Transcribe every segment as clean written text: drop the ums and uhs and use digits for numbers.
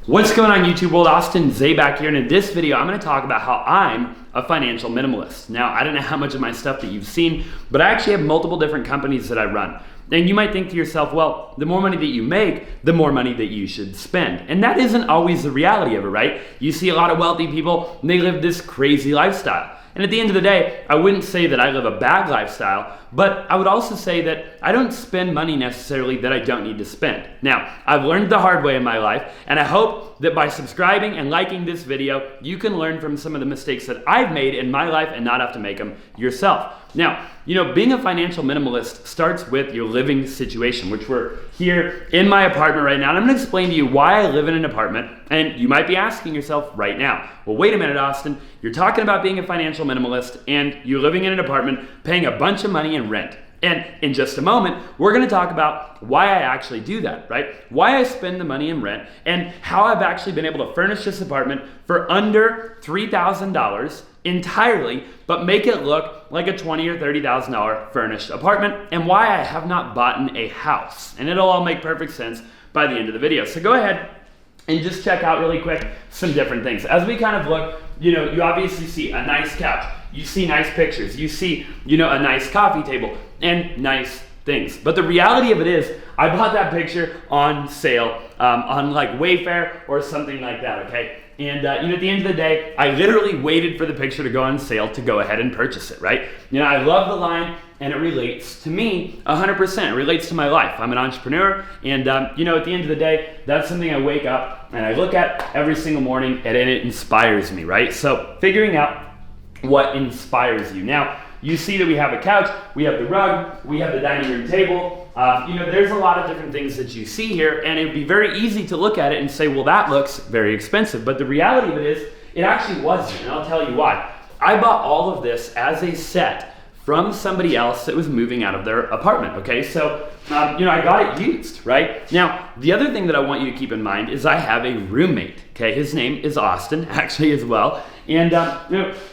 What's going on YouTube world? Austin Zay back here, and in this video I'm going to talk about how I'm a financial minimalist. Now, I don't know how much of my stuff that you've seen, but I actually have multiple different companies that I run. And you might think to yourself, well, the more money that you make, the more money that you should spend. And that isn't always the reality of it, right? You see a lot of wealthy people, and they live this crazy lifestyle. And at the end of the day, I wouldn't say that I live a bad lifestyle, but I would also say that I don't spend money necessarily that I don't need to spend. Now, I've learned the hard way in my life, and I hope that by subscribing and liking this video, you can learn from some of the mistakes that I've made in my life and not have to make them yourself. Now, being a financial minimalist starts with your living situation, which we're here in my apartment right now. And I'm going to explain to you why I live in an apartment. And you might be asking yourself right now, well, wait a minute, Austin, you're talking about being a financial minimalist and you're living in an apartment paying a bunch of money in rent. And in just a moment, we're going to talk about why I actually do that, right? Why I spend the money in rent and how I've actually been able to furnish this apartment for under $3,000 entirely, but make it look like a $20,000 or $30,000 furnished apartment, and why I have not bought a house. And it'll all make perfect sense by the end of the video. So go ahead and just check out really quick some different things. As we kind of look, you obviously see a nice couch, you see nice pictures, you see, a nice coffee table and nice things. But the reality of it is, I bought that picture on sale on like Wayfair or something like that, okay? And at the end of the day, I literally waited for the picture to go on sale to go ahead and purchase it, right? I love the line, and it relates to me 100%. It relates to my life. I'm an entrepreneur, and at the end of the day, that's something I wake up and I look at every single morning, and it inspires me, right? So figuring out what inspires you. Now, you see that we have a couch, we have the rug, we have the dining room table. There's a lot of different things that you see here, and it'd be very easy to look at it and say, well, that looks very expensive. But the reality of it is, it actually wasn't, and I'll tell you why. I bought all of this as a set from somebody else that was moving out of their apartment, okay? So, I got it used, right? Now, the other thing that I want you to keep in mind is I have a roommate, okay? His name is Austin, actually, as well. And,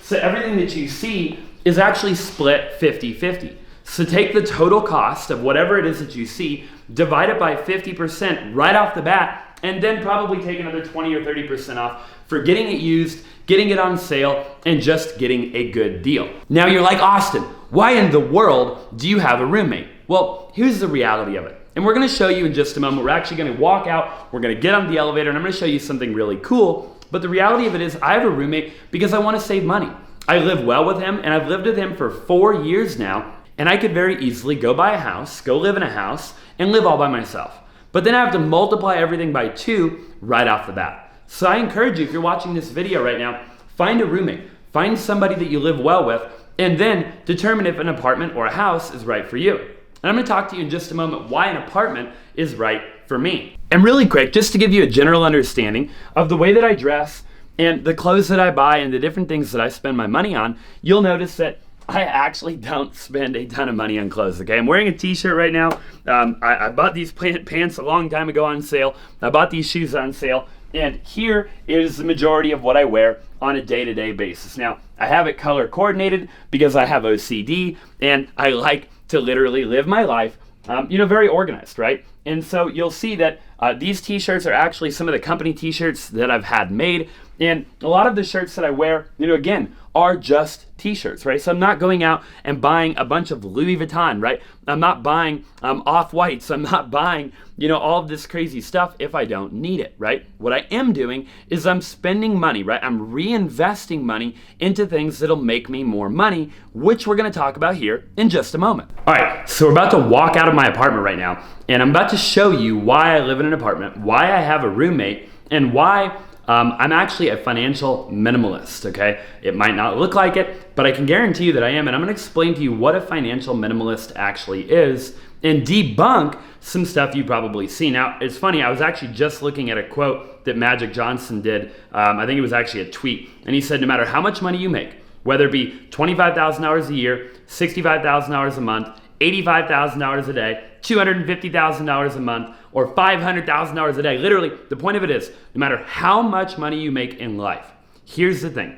so everything that you see is actually split 50-50. So take the total cost of whatever it is that you see, divide it by 50% right off the bat, and then probably take another 20 or 30% off for getting it used, getting it on sale, and just getting a good deal. Now you're like, Austin, why in the world do you have a roommate? Well, here's the reality of it. And we're gonna show you in just a moment. We're actually gonna walk out, we're gonna get on the elevator, and I'm gonna show you something really cool. But the reality of it is, I have a roommate because I wanna save money. I live well with him, and I've lived with him for 4 years now, and I could very easily go buy a house, go live in a house, and live all by myself. But then I have to multiply everything by 2 right off the bat. So I encourage you, if you're watching this video right now, find a roommate, find somebody that you live well with, and then determine if an apartment or a house is right for you. And I'm gonna talk to you in just a moment why an apartment is right for me. And really quick, just to give you a general understanding of the way that I dress and the clothes that I buy and the different things that I spend my money on, you'll notice that I actually don't spend a ton of money on clothes, okay? I'm wearing a t-shirt right now. I bought these pants a long time ago on sale. I bought these shoes on sale. And here is the majority of what I wear on a day-to-day basis. Now, I have it color coordinated because I have OCD, and I like to literally live my life, very organized, right? And so you'll see that these t-shirts are actually some of the company t-shirts that I've had made. And a lot of the shirts that I wear, again, are just t-shirts, right? So I'm not going out and buying a bunch of Louis Vuitton, right? I'm not buying off-whites. I'm not buying, all of this crazy stuff if I don't need it, right? What I am doing is I'm spending money, right? I'm reinvesting money into things that'll make me more money, which we're gonna talk about here in just a moment. All right, so we're about to walk out of my apartment right now, and I'm about to show you why I live in an apartment, why I have a roommate, and why I'm actually a financial minimalist, okay? It might not look like it, but I can guarantee you that I am, and I'm gonna explain to you what a financial minimalist actually is and debunk some stuff you probably see. Now, it's funny, I was actually just looking at a quote that Magic Johnson did. I think it was actually a tweet, and he said, no matter how much money you make, whether it be $25,000 a year, $65,000 a month, $85,000 a day, $250,000 a month, or $500,000 a day. Literally, the point of it is, no matter how much money you make in life, here's the thing.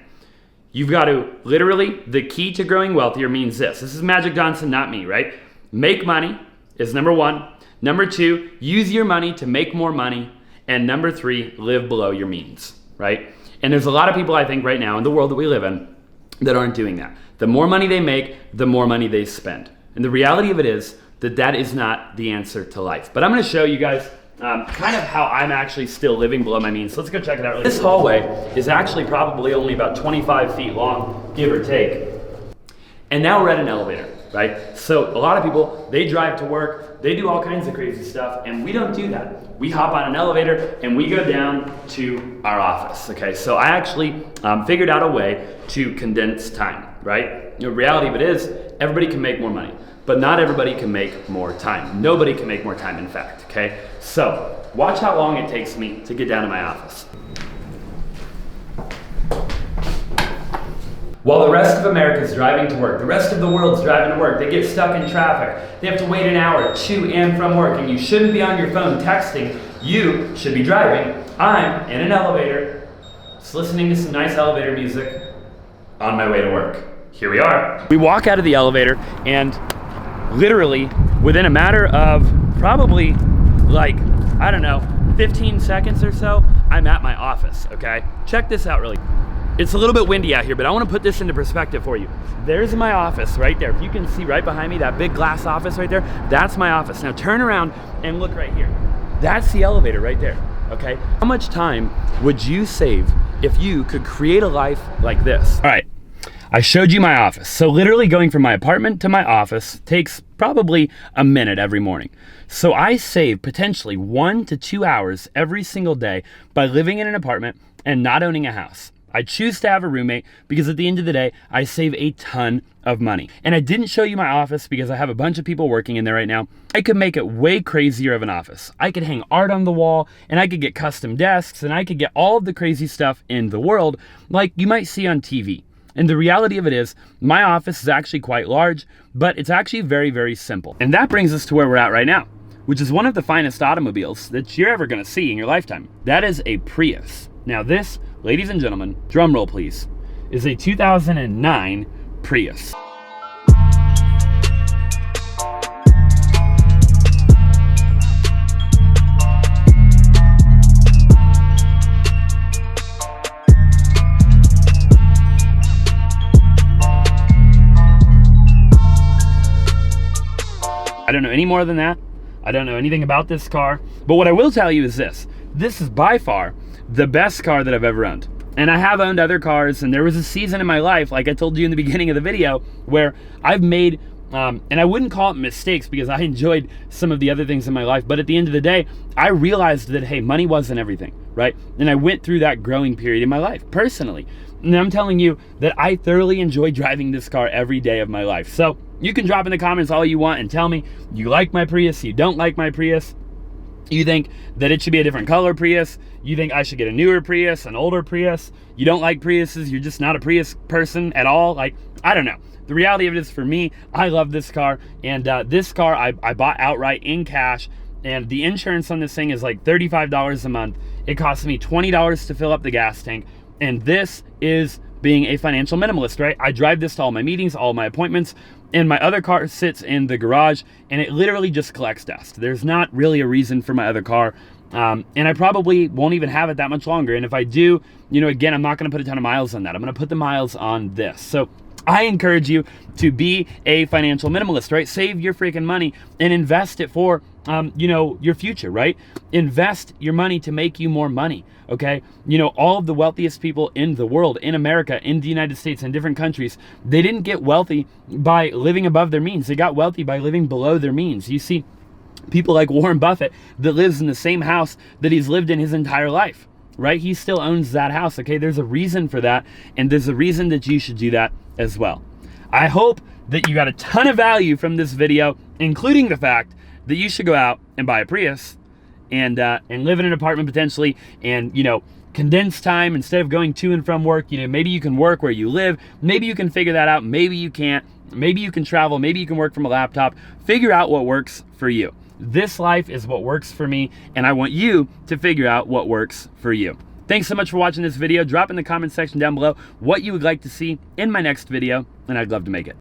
You've got to literally, the key to growing wealthier means this. This is Magic Johnson, not me, right? Make money is number one. Number two, use your money to make more money. And number 3, live below your means, right? And there's a lot of people, I think, right now in the world that we live in that aren't doing that. The more money they make, the more money they spend. And the reality of it is that that is not the answer to life. But I'm gonna show you guys kind of how I'm actually still living below my means. So let's go check it out. This hallway is actually probably only about 25 feet long, give or take. And now we're at an elevator, right? So a lot of people, they drive to work, they do all kinds of crazy stuff, and we don't do that. We hop on an elevator and we go down to our office, okay? So I actually figured out a way to condense time, right? The reality of it is, everybody can make more money, but not everybody can make more time. Nobody can make more time, in fact, okay? So watch how long it takes me to get down to my office. While the rest of America's driving to work, the rest of the world's driving to work, they get stuck in traffic, they have to wait an hour to and from work, and you shouldn't be on your phone texting, you should be driving. I'm in an elevator, just listening to some nice elevator music on my way to work. Here we are. We walk out of the elevator, and literally within a matter of probably like, I don't know, 15 seconds or so, I'm at my office, okay? Check this out really. It's a little bit windy out here, but I want to put this into perspective for you. There's my office right there. If you can see right behind me, that big glass office right there, that's my office. Now turn around and look right here. That's the elevator right there, okay? How much time would you save if you could create a life like this? All right, I showed you my office. So literally going from my apartment to my office takes probably a minute every morning. So I save potentially 1 to 2 hours every single day by living in an apartment and not owning a house. I choose to have a roommate because at the end of the day, I save a ton of money. And I didn't show you my office because I have a bunch of people working in there right now. I could make it way crazier of an office. I could hang art on the wall, and I could get custom desks, and I could get all of the crazy stuff in the world like you might see on TV. And the reality of it is, my office is actually quite large, but it's actually very, very simple. And that brings us to where we're at right now, which is one of the finest automobiles that you're ever gonna see in your lifetime. That is a Prius. Now this, ladies and gentlemen, drum roll please, is a 2009 Prius. I don't know any more than that. I don't know anything about this car, but what I will tell you is this. This is by far the best car that I've ever owned. And I have owned other cars, and there was a season in my life, like I told you in the beginning of the video, where I've made, and I wouldn't call it mistakes because I enjoyed some of the other things in my life, but at the end of the day, I realized that, hey, money wasn't everything, right? And I went through that growing period in my life, personally. And I'm telling you that I thoroughly enjoy driving this car every day of my life. So you can drop in the comments all you want and tell me you like my Prius, you don't like my Prius. You think that it should be a different color Prius. You think I should get a newer Prius, an older Prius. You don't like Priuses. You're just not a Prius person at all. Like, I don't know. The reality of it is, for me, I love this car. And this car I bought outright in cash. And the insurance on this thing is like $35 a month. It costs me $20 to fill up the gas tank. And this is being a financial minimalist, right? I drive this to all my meetings, all my appointments, and my other car sits in the garage, and it literally just collects dust. There's not really a reason for my other car, and I probably won't even have it that much longer. And if I do, you know, again, I'm not gonna put a ton of miles on that. I'm gonna put the miles on this. So I encourage you to be a financial minimalist, right? Save your freaking money and invest it for, you know, your future, right? Invest your money to make you more money, okay? You know, all of the wealthiest people in the world, in America, in the United States, in different countries, they didn't get wealthy by living above their means. They got wealthy by living below their means. You see, people like Warren Buffett that lives in the same house that he's lived in his entire life, right? He still owns that house, okay? There's a reason for that, and there's a reason that you should do that as well. I hope that you got a ton of value from this video, including the fact that you should go out and buy a Prius and live in an apartment potentially, and, you know, condense time instead of going to and from work. You know, maybe you can work where you live. Maybe you can figure that out. Maybe you can't. Maybe you can travel. Maybe you can work from a laptop. Figure out what works for you. This life is what works for me, and I want you to figure out what works for you. Thanks so much for watching this video. Drop in the comment section down below what you would like to see in my next video, and I'd love to make it.